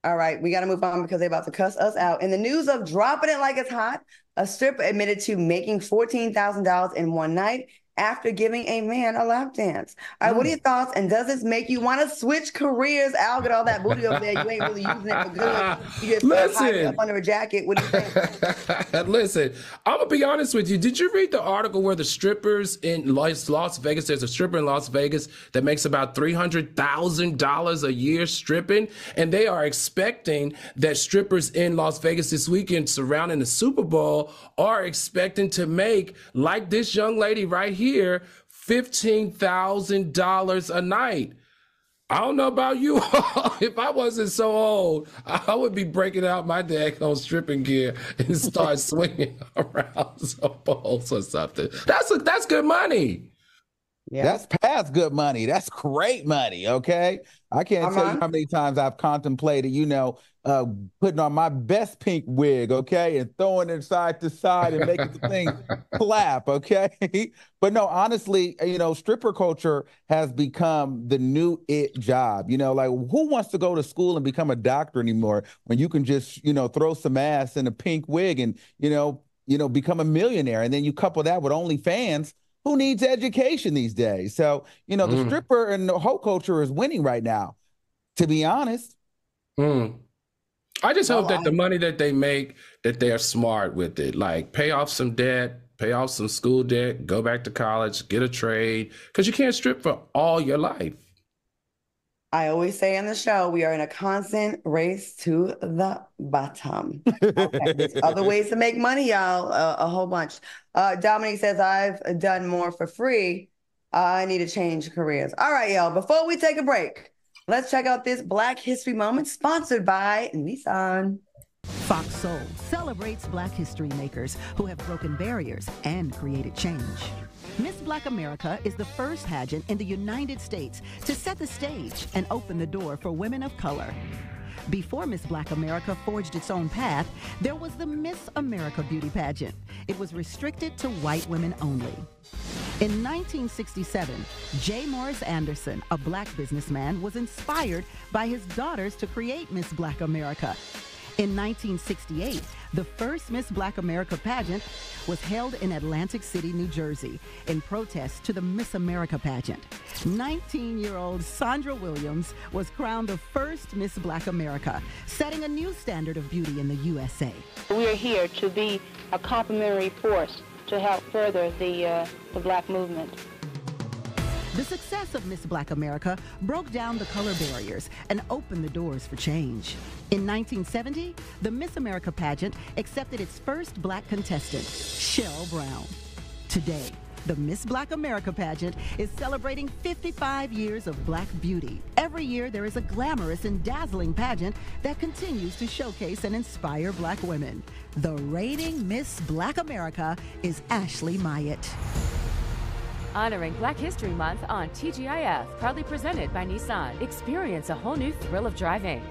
All right, we got to move on because they're about to cuss us out. In the news of dropping it like it's hot, a stripper admitted to making $14,000 in one night after giving a man a lap dance. All right, what are your thoughts? And does this make you want to switch careers? Al, get all that booty over there. You ain't really using it for good. You just hide it up under a jacket. What do you think? Listen, I'm going to be honest with you. Did you read the article where the strippers in Las Vegas, there's a stripper in Las Vegas that makes about $300,000 a year stripping, and they are expecting that strippers in Las Vegas this weekend surrounding the Super Bowl are expecting to make, like this young lady right here, $15,000 a night. I don't know about you. If I wasn't so old, I would be breaking out my daggone stripping gear and start swinging around some balls or something. That's good money. Yeah. That's past good money. That's great money, okay? I can't tell you how many times I've contemplated, putting on my best pink wig, okay, and throwing it side to side and making the thing clap, okay? But no, honestly, stripper culture has become the new it job. Like who wants to go to school and become a doctor anymore when you can just, throw some ass in a pink wig and, become a millionaire. And then you couple that with OnlyFans. Who needs education these days? So, the stripper and the hoe culture is winning right now, to be honest. I just hope that the money that they make, that they are smart with it. Like pay off some debt, pay off some school debt, go back to college, get a trade, because you can't strip for all your life. I always say on the show, we are in a constant race to the bottom. Okay, there's other ways to make money, y'all, a whole bunch. Dominique says, I've done more for free. I need to change careers. All right, y'all, before we take a break, let's check out this Black History Moment sponsored by Nissan. Fox Soul celebrates Black history makers who have broken barriers and created change. Miss Black America is the first pageant in the United States to set the stage and open the door for women of color. Before Miss Black America forged its own path, there was the Miss America beauty pageant. It was restricted to white women only. In 1967, J. Morris Anderson, a Black businessman, was inspired by his daughters to create Miss Black America. In 1968, the first Miss Black America pageant was held in Atlantic City, New Jersey, in protest to the Miss America pageant. 19-year-old Sandra Williams was crowned the first Miss Black America, setting a new standard of beauty in the USA. We are here to be a complementary force to help further the Black movement. The success of Miss Black America broke down the color barriers and opened the doors for change. In 1970, the Miss America pageant accepted its first Black contestant, Cheryl Brown. Today, the Miss Black America pageant is celebrating 55 years of Black beauty. Every year, there is a glamorous and dazzling pageant that continues to showcase and inspire Black women. The reigning Miss Black America is Ashley Myatt. Honoring Black History Month on TGIF, proudly presented by Nissan. Experience a whole new thrill of driving.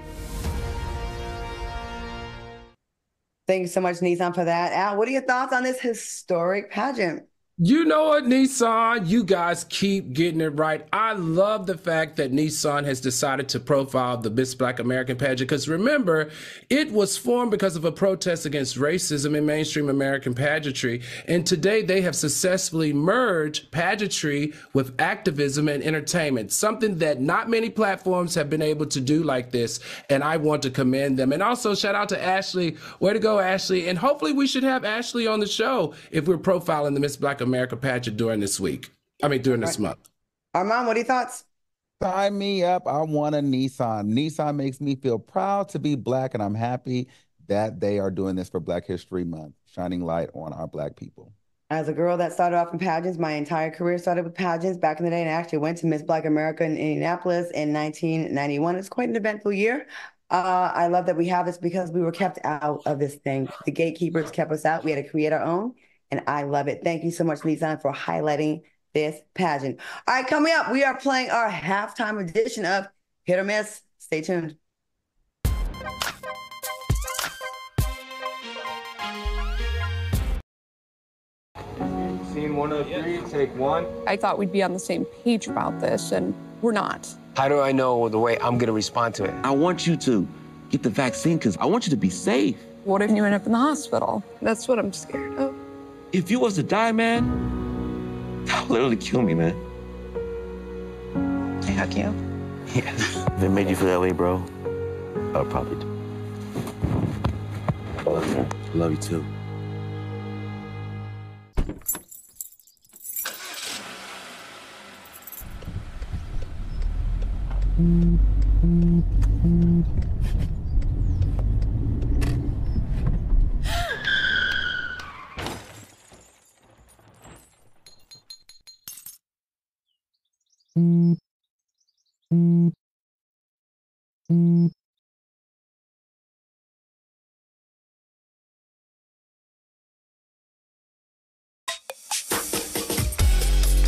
Thank you so much, Nissan, for that. Al, what are your thoughts on this historic pageant? You know what, Nissan? You guys keep getting it right. I love the fact that Nissan has decided to profile the Miss Black American pageant because remember, it was formed because of a protest against racism in mainstream American pageantry. And today they have successfully merged pageantry with activism and entertainment, something that not many platforms have been able to do like this. And I want to commend them. And also shout out to Ashley. Way to go, Ashley. And hopefully we should have Ashley on the show if we're profiling the Miss Black America pageant during this month. Armand, what are your thoughts? Sign me up. I want a Nissan. Nissan makes me feel proud to be Black, and I'm happy that they are doing this for Black History Month, shining light on our Black people. As a girl that started off in pageants, my entire career started with pageants back in the day, and I actually went to Miss Black America in Indianapolis in 1991. It's quite an eventful year. I love that we have this because we were kept out of this thing. The gatekeepers kept us out. We had to create our own. And I love it. Thank you so much, Nissan, for highlighting this pageant. All right, coming up, we are playing our halftime edition of Hit or Miss. Stay tuned. Scene 103, take one. I thought we'd be on the same page about this, and we're not. How do I know the way I'm going to respond to it? I want you to get the vaccine because I want you to be safe. What if you end up in the hospital? That's what I'm scared of. If you was to die, man, that would literally kill me, man. I hug you. Yes. If it made you feel that way, bro, I'll probably do. I love you too.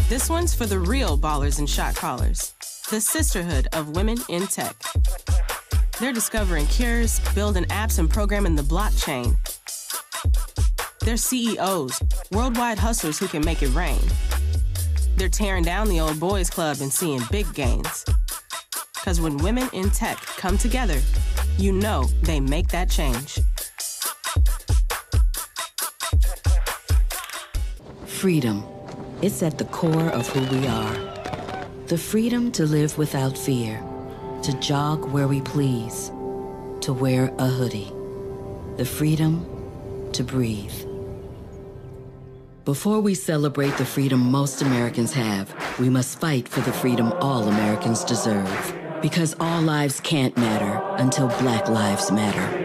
This one's for the real ballers and shot callers, the sisterhood of women in tech. They're discovering cures, building apps, and programming the blockchain. They're CEOs, worldwide hustlers who can make it rain. They're tearing down the old boys club and seeing big gains. Because when women in tech come together, you know they make that change. Freedom. It's at the core of who we are. The freedom to live without fear, to jog where we please, to wear a hoodie. The freedom to breathe. Before we celebrate the freedom most Americans have, we must fight for the freedom all Americans deserve. Because all lives can't matter until Black lives matter.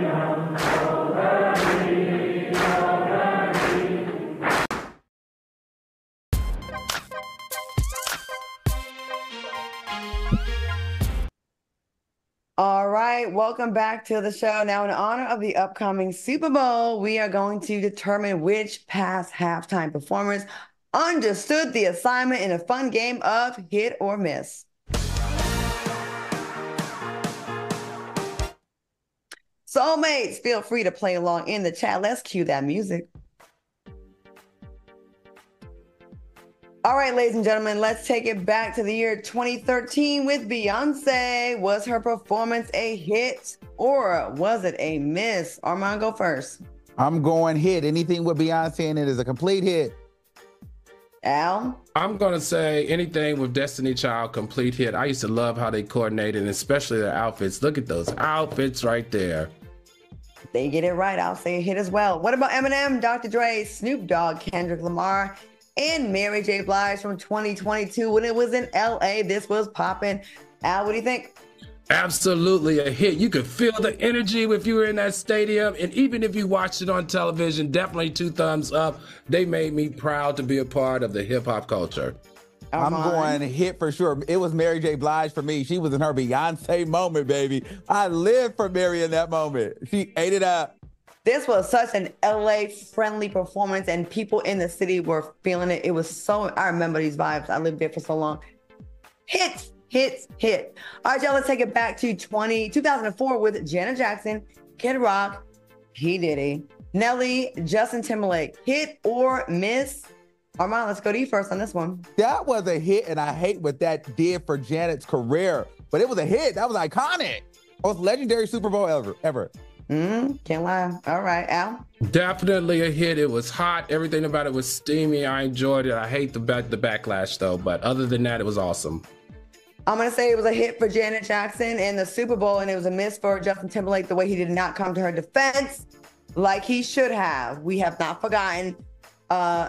All right, welcome back to the show. Now, in honor of the upcoming Super Bowl, we are going to determine which past halftime performers understood the assignment in a fun game of hit or miss. Soulmates, feel free to play along in the chat. Let's cue that music. All right, ladies and gentlemen, let's take it back to the year 2013 with Beyonce. Was her performance a hit or was it a miss? Armand, go first. I'm going hit. Anything with Beyonce in it is a complete hit. Al? I'm going to say anything with Destiny Child, complete hit. I used to love how they coordinated, and especially their outfits. Look at those outfits right there. They get it right. I'll say a hit as well. What about Eminem, Dr. Dre, Snoop Dogg, Kendrick Lamar, and Mary J. Blige from 2022 when it was in LA? This was popping. Al, what do you think? Absolutely a hit. You could feel the energy if you were in that stadium. And even if you watched it on television, definitely 2 thumbs up. They made me proud to be a part of the hip hop culture. I'm going hit for sure. It was Mary J. Blige for me. She was in her Beyonce moment, baby. I lived for Mary in that moment. She ate it up. This was such an LA-friendly performance, and people in the city were feeling it. It was so, I remember these vibes. I lived there for so long. Hits, hits, hit. All right, y'all, let's take it back to 2004 with Janet Jackson, Kid Rock, P. Diddy, Nelly, Justin Timberlake. Hit or miss? Armand, let's go to you first on this one. That was a hit, and I hate what that did for Janet's career. But it was a hit. That was iconic. Most legendary Super Bowl ever. Can't lie. All right, Al? Definitely a hit. It was hot. Everything about it was steamy. I enjoyed it. I hate the backlash, though. But other than that, it was awesome. I'm going to say it was a hit for Janet Jackson in the Super Bowl, and it was a miss for Justin Timberlake, the way he did not come to her defense like he should have. We have not forgotten.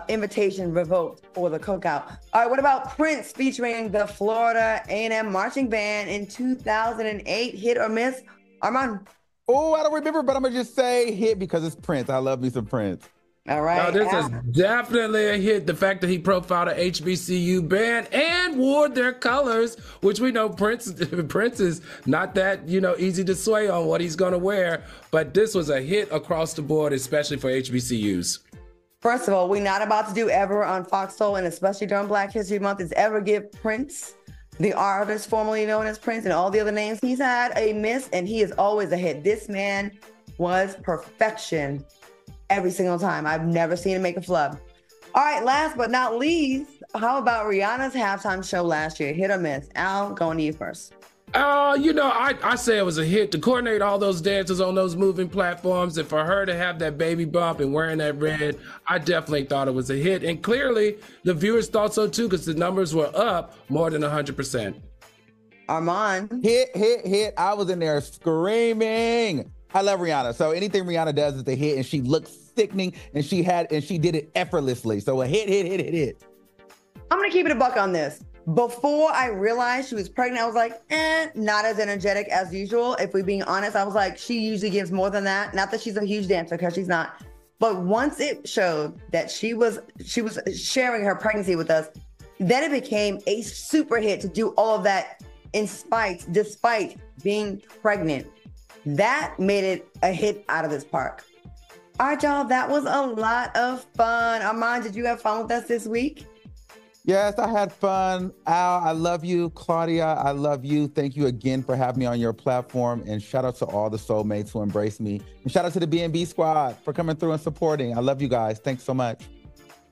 Invitation revoked for the cookout. All right, what about Prince featuring the Florida A&M Marching Band in 2008? Hit or miss? Armand? Oh, I don't remember, but I'm going to just say hit because it's Prince. I love me some Prince. All right. Now, this is definitely a hit. The fact that he profiled a HBCU band and wore their colors, which we know Prince is not that, easy to sway on what he's going to wear. But this was a hit across the board, especially for HBCUs. First of all, we're not about to do ever on Fox Soul, and especially during Black History Month, is ever give Prince, the artist formerly known as Prince, and all the other names he's had, a miss, and he is always a hit. This man was perfection every single time. I've never seen him make a flub. All right, last but not least, how about Rihanna's halftime show last year? Hit or miss? Al, going to you first. I say it was a hit to coordinate all those dancers on those moving platforms. And for her to have that baby bump and wearing that red, I definitely thought it was a hit. And clearly the viewers thought so too, because the numbers were up more than 100%. Armand. Hit. I was in there screaming. I love Rihanna. So anything Rihanna does is a hit, and she looks sickening, and she did it effortlessly. So a hit. I'm going to keep it a buck on this. Before I realized she was pregnant, I was like, not as energetic as usual. If we're being honest, I was like, she usually gives more than that. Not that she's a huge dancer, because she's not. But once it showed that she was sharing her pregnancy with us, then it became a super hit to do all of that despite being pregnant. That made it a hit out of this park. All right, y'all, that was a lot of fun. Armand, did you have fun with us this week? Yes, I had fun. Al, I love you. Claudia, I love you. Thank you again for having me on your platform. And shout out to all the soulmates who embrace me. And shout out to the B&B squad for coming through and supporting. I love you guys. Thanks so much.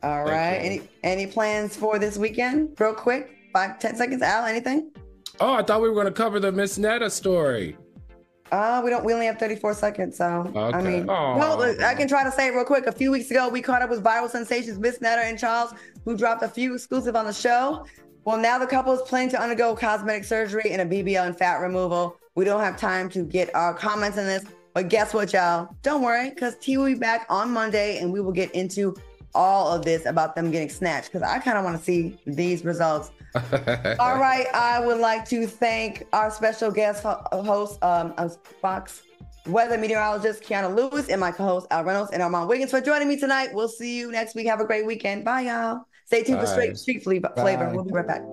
All right. Any plans for this weekend? Real quick, 5-10 seconds. Al, anything? Oh, I thought we were going to cover the Miss Netta story. We only have 34 seconds, so okay. I mean, well, I can try to say it real quick. A few weeks ago, we caught up with viral sensations Miss Netta and Charles, who dropped a few exclusive on the show. Well, now the couple is planning to undergo cosmetic surgery and a BBL and fat removal. We don't have time to get our comments on this, but guess what, y'all? Don't worry, because T will be back on Monday, and we will get into all of this about them getting snatched, because I kind of want to see these results. All right, I would like to thank our special guest host, Fox weather meteorologist Kiana Lewis, and my co-host Al Reynolds and Armand Wiggins for joining me tonight. We'll see you next week. Have a great weekend. Bye, y'all. Stay tuned for Straight Street Flavor. We'll be right back.